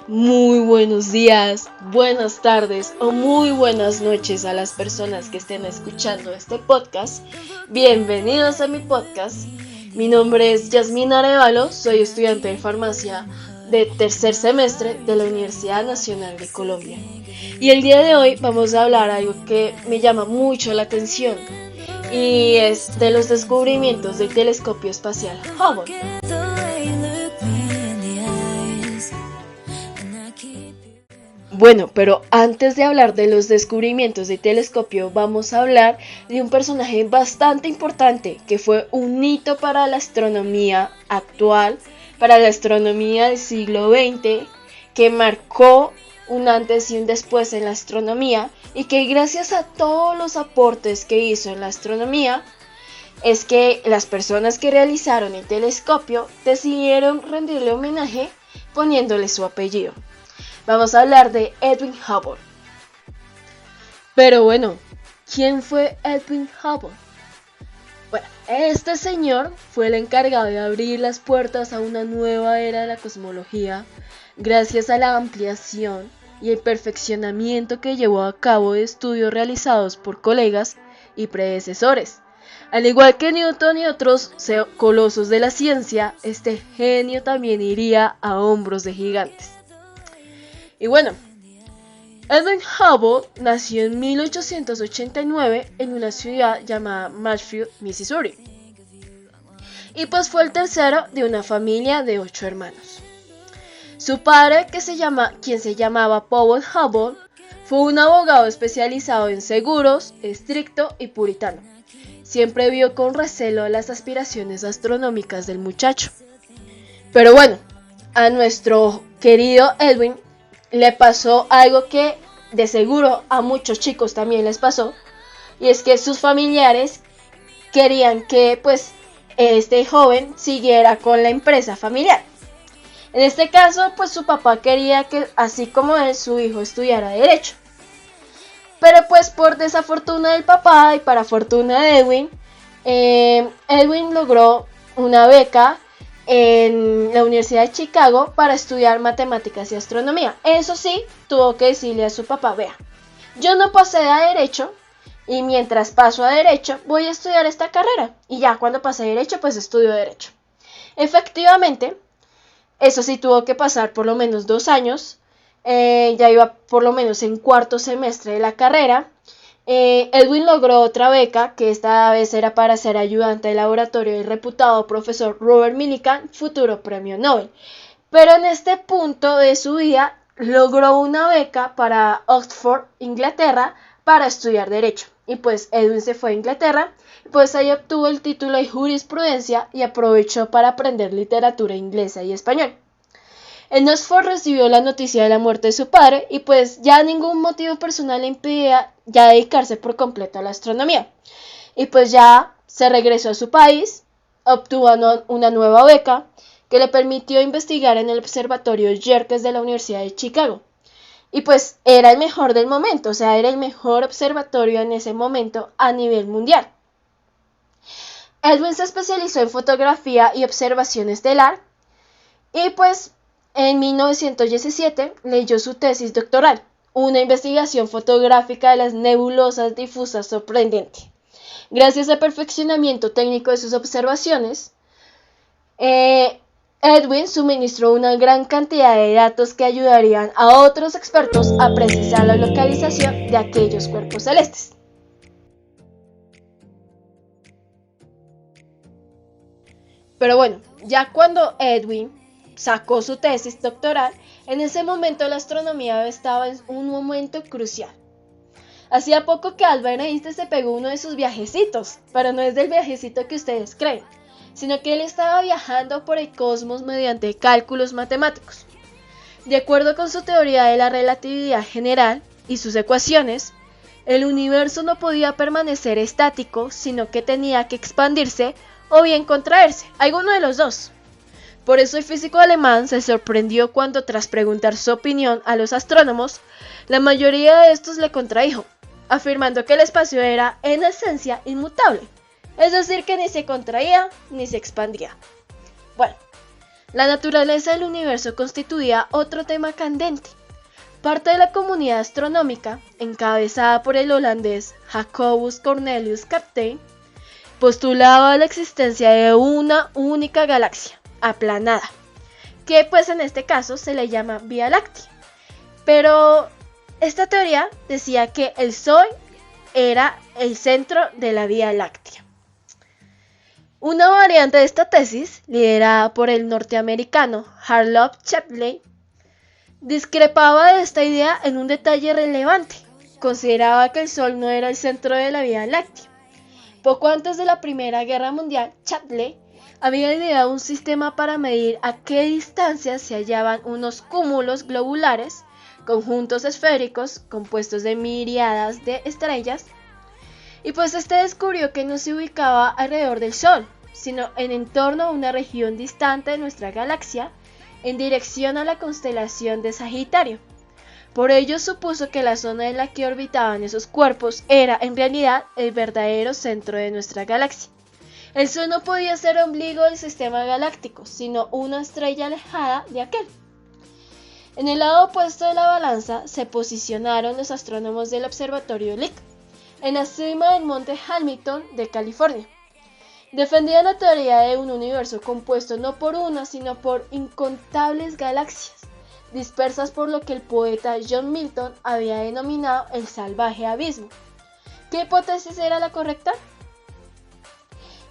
Muy buenos días, buenas tardes o muy buenas noches a las personas que estén escuchando este podcast. Bienvenidos a mi podcast. Mi nombre es Yasmina Arevalo, soy estudiante de farmacia de tercer semestre de la Universidad Nacional de Colombia. Y el día de hoy vamos a hablar algo que me llama mucho la atención y es de los descubrimientos del telescopio espacial Hubble. Bueno, pero antes de hablar de los descubrimientos del telescopio, vamos a hablar de un personaje bastante importante que fue un hito para la astronomía actual, para la astronomía del siglo XX, que marcó un antes y un después en la astronomía y que gracias a todos los aportes que hizo en la astronomía, es que las personas que realizaron el telescopio decidieron rendirle homenaje poniéndole su apellido. Vamos a hablar de Edwin Hubble. Pero bueno, ¿quién fue Edwin Hubble? Bueno, este señor fue el encargado de abrir las puertas a una nueva era de la cosmología gracias a la ampliación y el perfeccionamiento que llevó a cabo de estudios realizados por colegas y predecesores. Al igual que Newton y otros colosos de la ciencia, este genio también iría a hombros de gigantes. Y bueno, Edwin Hubble nació en 1889 en una ciudad llamada Marshfield, Missouri. Y pues fue el tercero de una familia de 8 hermanos. Su padre, quien se llamaba Powell Hubble, fue un abogado especializado en seguros, estricto y puritano. Siempre vio con recelo las aspiraciones astronómicas del muchacho. Pero bueno, a nuestro querido Edwin le pasó algo que de seguro a muchos chicos también les pasó, y es que sus familiares querían que pues este joven siguiera con la empresa familiar. En este caso pues su papá quería que así como él su hijo estudiara derecho. Pero pues por desafortuna del papá y para fortuna de Edwin, Edwin logró una beca en la Universidad de Chicago para estudiar matemáticas y astronomía. Eso sí, tuvo que decirle a su papá, vea, yo no pasé a derecho y mientras paso a derecho voy a estudiar esta carrera y ya cuando pase a derecho pues estudio derecho. Efectivamente, eso sí tuvo que pasar por lo menos 2 años, ya iba por lo menos en cuarto semestre de la carrera. Edwin logró otra beca, que esta vez era para ser ayudante de laboratorio del reputado profesor Robert Millikan, futuro premio Nobel. Pero en este punto de su vida logró una beca para Oxford, Inglaterra, para estudiar Derecho. Y pues Edwin se fue a Inglaterra, pues ahí obtuvo el título de jurisprudencia y aprovechó para aprender literatura inglesa y español. En Oxford recibió la noticia de la muerte de su padre y pues ya ningún motivo personal le impedía ya dedicarse por completo a la astronomía. Y pues ya se regresó a su país, obtuvo una nueva beca que le permitió investigar en el observatorio Yerkes de la Universidad de Chicago. Y pues era el mejor del momento, o sea, era el mejor observatorio en ese momento a nivel mundial. Edwin se especializó en fotografía y observación estelar y pues en 1917 leyó su tesis doctoral, una investigación fotográfica de las nebulosas difusas sorprendente. Gracias al perfeccionamiento técnico de sus observaciones, Edwin suministró una gran cantidad de datos que ayudarían a otros expertos a precisar la localización de aquellos cuerpos celestes. Pero bueno, ya cuando Edwin sacó su tesis doctoral, en ese momento la astronomía estaba en un momento crucial. Hacía poco que Albert Einstein se pegó uno de sus viajecitos, pero no es del viajecito que ustedes creen, sino que él estaba viajando por el cosmos mediante cálculos matemáticos. De acuerdo con su teoría de la relatividad general y sus ecuaciones, el universo no podía permanecer estático, sino que tenía que expandirse o bien contraerse, alguno de los dos. Por eso el físico alemán se sorprendió cuando, tras preguntar su opinión a los astrónomos, la mayoría de estos le contradijo, afirmando que el espacio era, en esencia, inmutable, es decir, que ni se contraía ni se expandía. Bueno, La naturaleza del universo constituía otro tema candente. Parte de la comunidad astronómica, encabezada por el holandés Jacobus Cornelius Kapteyn, postulaba la existencia de una única galaxia, aplanada, que pues en este caso se le llama Vía Láctea. Pero esta teoría decía que el Sol era el centro de la Vía Láctea. Una variante de esta tesis, liderada por el norteamericano Harlow Shapley, discrepaba de esta idea en un detalle relevante. Consideraba que el Sol no era el centro de la Vía Láctea. Poco antes de la Primera Guerra Mundial, Shapley había ideado un sistema para medir a qué distancia se hallaban unos cúmulos globulares, conjuntos esféricos compuestos de miríadas de estrellas, y pues este descubrió que no se ubicaba alrededor del Sol, sino en torno a una región distante de nuestra galaxia, en dirección a la constelación de Sagitario. Por ello supuso que la zona en la que orbitaban esos cuerpos era en realidad el verdadero centro de nuestra galaxia. El Sol no podía ser ombligo del sistema galáctico, sino una estrella alejada de aquel. En el lado opuesto de la balanza se posicionaron los astrónomos del Observatorio Lick, en la cima del monte Hamilton de California. Defendían la teoría de un universo compuesto no por una, sino por incontables galaxias, dispersas por lo que el poeta John Milton había denominado el salvaje abismo. ¿Qué hipótesis era la correcta?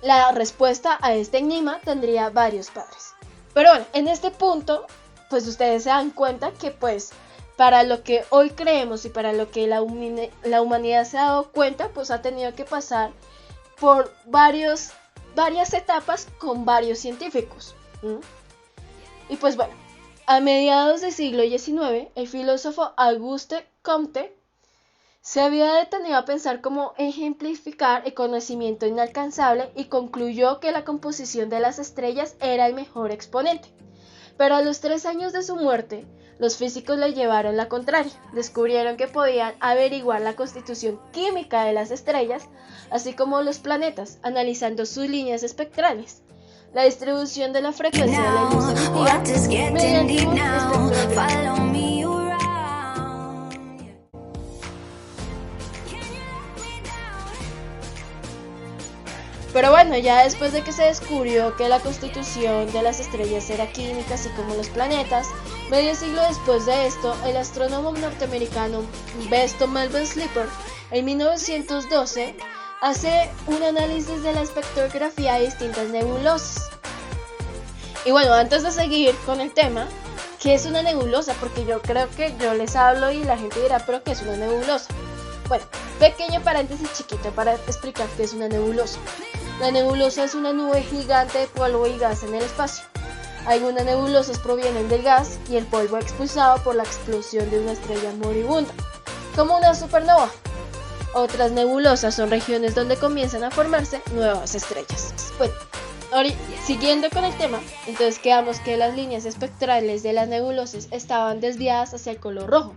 La respuesta a este enigma tendría varios padres. Pero bueno, en este punto, pues ustedes se dan cuenta que pues para lo que hoy creemos y para lo que la humanidad se ha dado cuenta, pues ha tenido que pasar por varias etapas con varios científicos. Y pues bueno, a mediados del siglo XIX, el filósofo Auguste Comte se había detenido a pensar cómo ejemplificar el conocimiento inalcanzable y concluyó que la composición de las estrellas era el mejor exponente. Pero a los 3 años de su muerte, los físicos le llevaron la contraria. Descubrieron que podían averiguar la constitución química de las estrellas, así como los planetas, analizando sus líneas espectrales, la distribución de la frecuencia de la luz emitida mediante un espectrograma. Pero bueno, ya después de que se descubrió que la constitución de las estrellas era química, así como los planetas, medio siglo después de esto, el astrónomo norteamericano Besto Melvin Slipper, en 1912, hace un análisis de la espectrografía de distintas nebulosas. Y bueno, antes de seguir con el tema, ¿qué es una nebulosa? Porque yo creo que yo les hablo y la gente dirá, ¿pero qué es una nebulosa? Bueno, pequeño paréntesis chiquito para explicar qué es una nebulosa. La nebulosa es una nube gigante de polvo y gas en el espacio. Algunas nebulosas provienen del gas y el polvo expulsado por la explosión de una estrella moribunda, como una supernova. Otras nebulosas son regiones donde comienzan a formarse nuevas estrellas. Bueno, ahora, siguiendo con el tema, entonces quedamos que las líneas espectrales de las nebulosas estaban desviadas hacia el color rojo.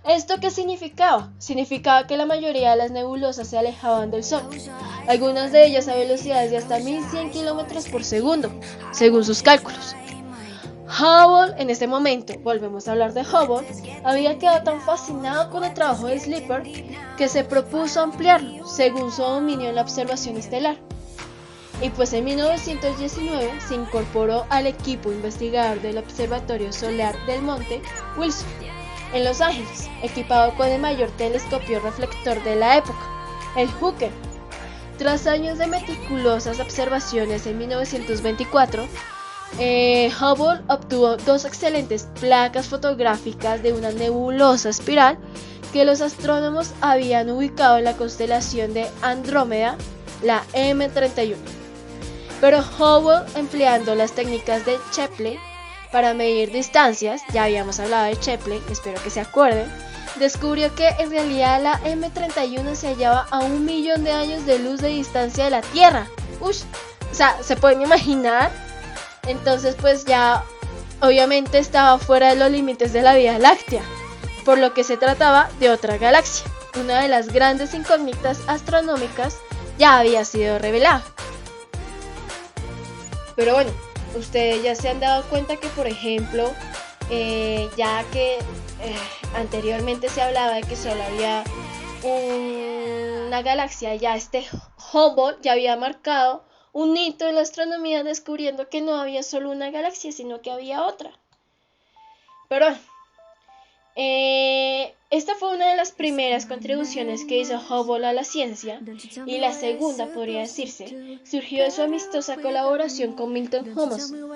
¿Esto qué significaba? Significaba que la mayoría de las nebulosas se alejaban del Sol, algunas de ellas a velocidades de hasta 1100 km por segundo, según sus cálculos. Hubble, en este momento, volvemos a hablar de Hubble, había quedado tan fascinado con el trabajo de Slipper que se propuso ampliarlo, según su dominio en la observación estelar. Y pues en 1919 se incorporó al equipo investigador del Observatorio Solar del Monte Wilson, en Los Ángeles, equipado con el mayor telescopio reflector de la época, el Hooker. Tras años de meticulosas observaciones en 1924, Hubble obtuvo 2 excelentes placas fotográficas de una nebulosa espiral que los astrónomos habían ubicado en la constelación de Andrómeda, la M31. Pero Hubble, empleando las técnicas de Shapley para medir distancias, ya habíamos hablado de Shapley, espero que se acuerden, descubrió que en realidad la M31 se hallaba a 1 millón de años de luz de distancia de la Tierra. Ush, o sea, ¿se pueden imaginar? Entonces pues ya obviamente estaba fuera de los límites de la Vía Láctea, por lo que se trataba de otra galaxia. Una de las grandes incógnitas astronómicas ya había sido revelada. Pero bueno, ustedes ya se han dado cuenta que, por ejemplo, ya que anteriormente se hablaba de que solo había una galaxia, ya Hubble ya había marcado un hito en la astronomía descubriendo que no había solo una galaxia, sino que había otra. Pero esta fue una de las primeras contribuciones que hizo Hubble a la ciencia, y la segunda, podría decirse, surgió de su amistosa colaboración con Milton Humason.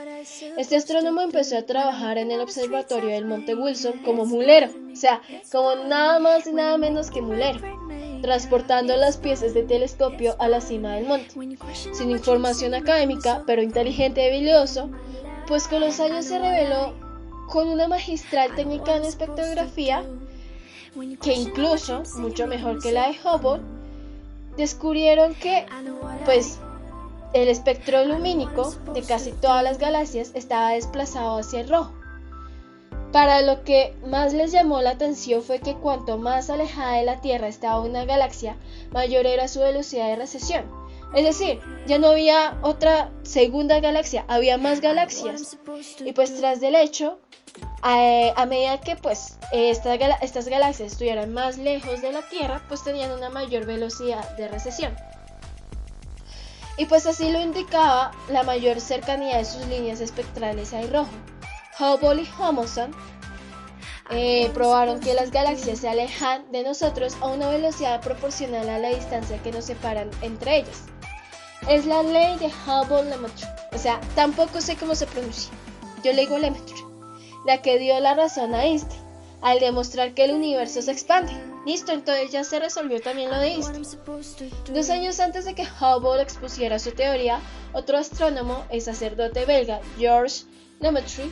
Este astrónomo empezó a trabajar en el observatorio del Monte Wilson como mulero, o sea, como nada más y nada menos que mulero, transportando las piezas de telescopio a la cima del monte. Sin información académica, pero inteligente y habilidoso, pues con los años se reveló con una magistral técnica en espectrografía que incluso, mucho mejor que la de Hubble, descubrieron que pues el espectro lumínico de casi todas las galaxias estaba desplazado hacia el rojo. Para lo que más les llamó la atención fue que cuanto más alejada de la Tierra estaba una galaxia, mayor era su velocidad de recesión. Es decir, ya no había otra segunda galaxia, había más galaxias. Y pues tras del hecho, a medida que pues estas galaxias estuvieran más lejos de la Tierra, pues tenían una mayor velocidad de recesión. Y pues así lo indicaba la mayor cercanía de sus líneas espectrales al rojo. Hubble y Humason probaron que las galaxias se alejan de nosotros a una velocidad proporcional a la distancia que nos separan entre ellas. Es la ley de Hubble-Lemaître, o sea, tampoco sé cómo se pronuncia, yo le digo Lemaitre, la que dio la razón a Einstein al demostrar que el universo se expande. Listo, entonces ya se resolvió también lo de Einstein. 2 años antes de que Hubble expusiera su teoría, otro astrónomo, el sacerdote belga Georges Lemaitre,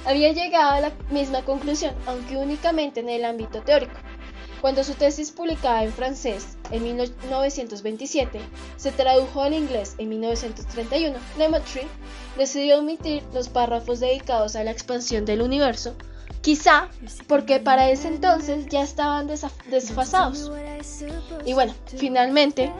había llegado a la misma conclusión, aunque únicamente en el ámbito teórico. Cuando su tesis, publicada en francés en 1927, se tradujo al inglés en 1931, Lemaitre decidió omitir los párrafos dedicados a la expansión del universo, quizá porque para ese entonces ya estaban desfasados. Y bueno, finalmente,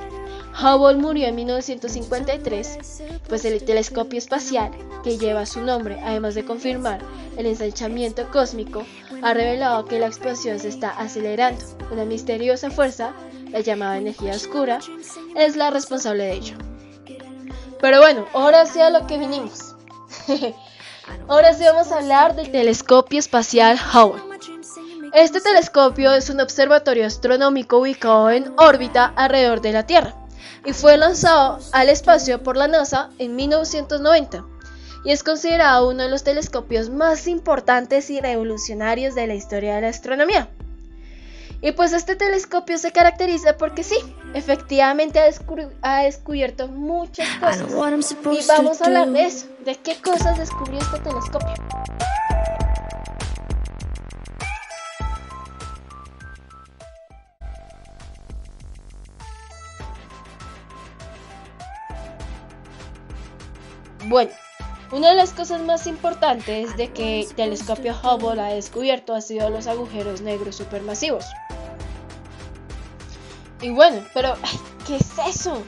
Hubble murió en 1953, pues el telescopio espacial que lleva su nombre, además de confirmar el ensanchamiento cósmico, ha revelado que la expansión se está acelerando. Una misteriosa fuerza, la llamada energía oscura, es la responsable de ello. Pero bueno, ahora sí a lo que vinimos. Ahora sí vamos a hablar del telescopio espacial Hubble. Este telescopio es un observatorio astronómico ubicado en órbita alrededor de la Tierra y fue lanzado al espacio por la NASA en 1990 y es considerado uno de los telescopios más importantes y revolucionarios de la historia de la astronomía. Y pues este telescopio se caracteriza porque sí, efectivamente ha descubierto muchas cosas. Y vamos a hablar de eso, de qué cosas descubrió este telescopio. Bueno, una de las cosas más importantes de que el telescopio Hubble ha descubierto ha sido los agujeros negros supermasivos. Y bueno, pero ¿qué es eso?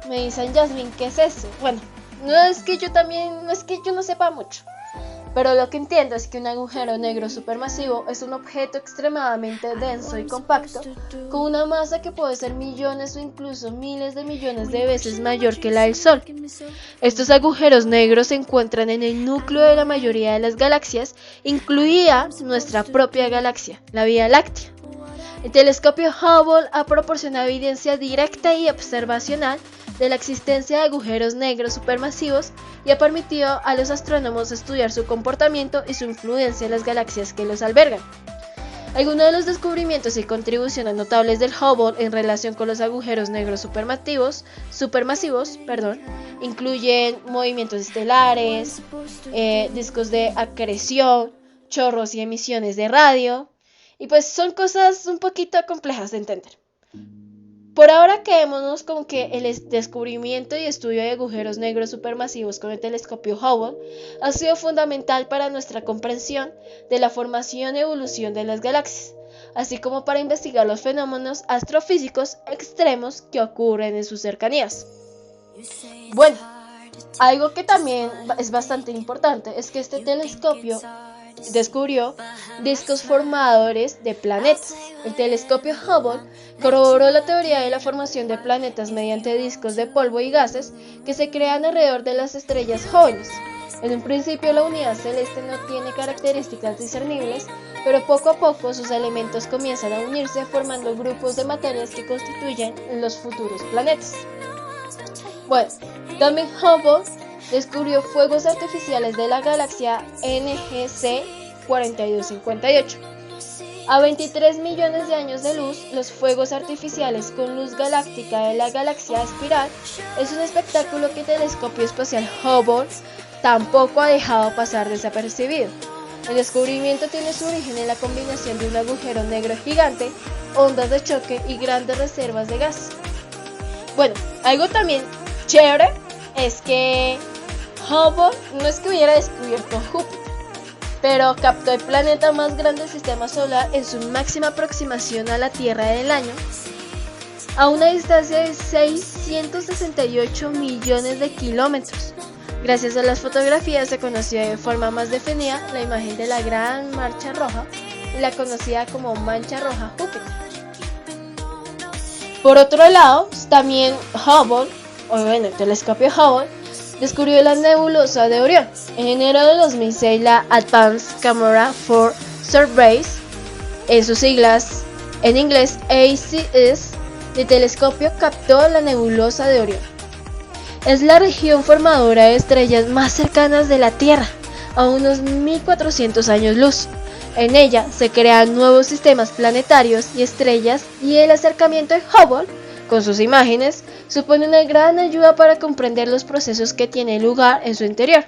Me dicen, Jasmine, ¿qué es eso? Bueno, no es que yo no sepa mucho, pero lo que entiendo es que un agujero negro supermasivo es un objeto extremadamente denso y compacto, con una masa que puede ser millones o incluso miles de millones de veces mayor que la del Sol. Estos agujeros negros se encuentran en el núcleo de la mayoría de las galaxias, incluida nuestra propia galaxia, la Vía Láctea. El telescopio Hubble ha proporcionado evidencia directa y observacional de la existencia de agujeros negros supermasivos y ha permitido a los astrónomos estudiar su comportamiento y su influencia en las galaxias que los albergan. Algunos de los descubrimientos y contribuciones notables del Hubble en relación con los agujeros negros supermasivos, incluyen movimientos estelares, discos de acreción, chorros y emisiones de radio. Y pues son cosas un poquito complejas de entender. Por ahora quedémonos con que el descubrimiento y estudio de agujeros negros supermasivos con el telescopio Hubble ha sido fundamental para nuestra comprensión de la formación y evolución de las galaxias, así como para investigar los fenómenos astrofísicos extremos que ocurren en sus cercanías. Bueno, algo que también es bastante importante es que este telescopio descubrió discos formadores de planetas. El telescopio Hubble corroboró la teoría de la formación de planetas mediante discos de polvo y gases que se crean alrededor de las estrellas jóvenes. En un principio la unidad celeste no tiene características discernibles, pero poco a poco sus elementos comienzan a unirse formando grupos de materias que constituyen los futuros planetas. Bueno, también Hubble descubrió fuegos artificiales de la galaxia NGC 4258. A 23 millones de años de luz, los fuegos artificiales con luz galáctica de la galaxia espiral es un espectáculo que el telescopio espacial Hubble tampoco ha dejado pasar desapercibido. El descubrimiento tiene su origen en la combinación de un agujero negro gigante, ondas de choque y grandes reservas de gas. Bueno, algo también chévere es que Hubble no es que hubiera descubierto Júpiter, pero captó el planeta más grande del sistema solar en su máxima aproximación a la Tierra del año, a una distancia de 668 millones de kilómetros. Gracias a las fotografías se conoció de forma más definida la imagen de la Gran Mancha Roja y la conocida como Mancha Roja Júpiter. Por otro lado, también el telescopio Hubble descubrió la nebulosa de Orión. En enero de 2006, la Advanced Camera for Surveys, en sus siglas en inglés ACS, el telescopio captó la nebulosa de Orión. Es la región formadora de estrellas más cercanas de la Tierra, a unos 1400 años luz. En ella se crean nuevos sistemas planetarios y estrellas, y el acercamiento de Hubble con sus imágenes supone una gran ayuda para comprender los procesos que tienen lugar en su interior.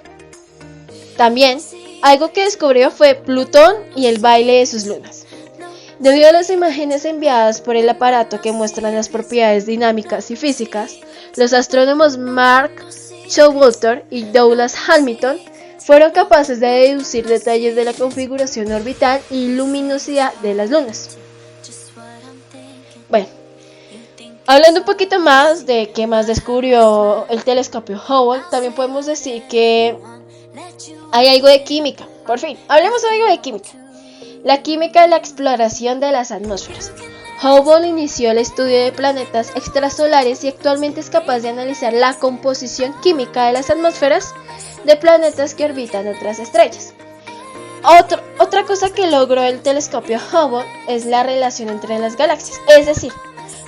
También, algo que descubrió fue Plutón y el baile de sus lunas. Debido a las imágenes enviadas por el aparato que muestran las propiedades dinámicas y físicas, los astrónomos Mark Showalter y Douglas Hamilton fueron capaces de deducir detalles de la configuración orbital y luminosidad de las lunas. Bueno, hablando un poquito más de qué más descubrió el telescopio Hubble, también podemos decir que hay algo de química. Por fin, hablemos de algo de química. La química de la exploración de las atmósferas. Hubble inició el estudio de planetas extrasolares y actualmente es capaz de analizar la composición química de las atmósferas de planetas que orbitan otras estrellas. Otra cosa que logró el telescopio Hubble es la relación entre las galaxias, es decir,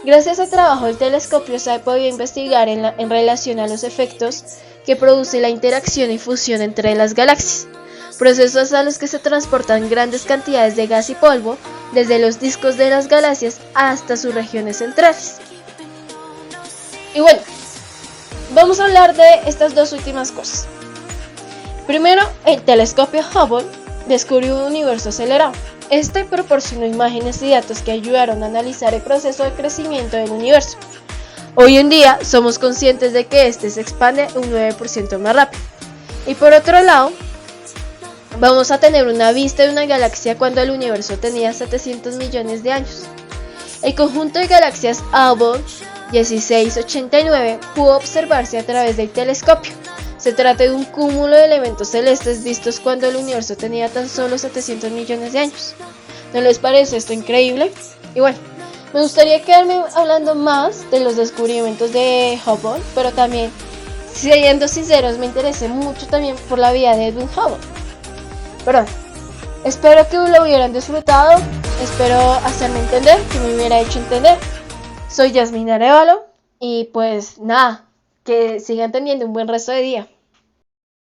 gracias al trabajo del telescopio se ha podido investigar en relación a los efectos que produce la interacción y fusión entre las galaxias, procesos a los que se transportan grandes cantidades de gas y polvo desde los discos de las galaxias hasta sus regiones centrales. Y bueno, vamos a hablar de estas dos últimas cosas. Primero, el telescopio Hubble descubrió un universo acelerado. Este proporcionó imágenes y datos que ayudaron a analizar el proceso de crecimiento del universo. Hoy en día somos conscientes de que este se expande un 9% más rápido. Y por otro lado, vamos a tener una vista de una galaxia cuando el universo tenía 700 millones de años. El conjunto de galaxias Hubble 1689 pudo observarse a través del telescopio. Se trata de un cúmulo de elementos celestes vistos cuando el universo tenía tan solo 700 millones de años. ¿No les parece esto increíble? Y bueno, me gustaría quedarme hablando más de los descubrimientos de Hubble, pero también, siendo sinceros, me interesé mucho también por la vida de Edwin Hubble. Pero espero que lo hubieran disfrutado, espero hacerme entender, que me hubiera hecho entender. Soy Yasmín Arevalo y pues nada, que sigan teniendo un buen resto de día.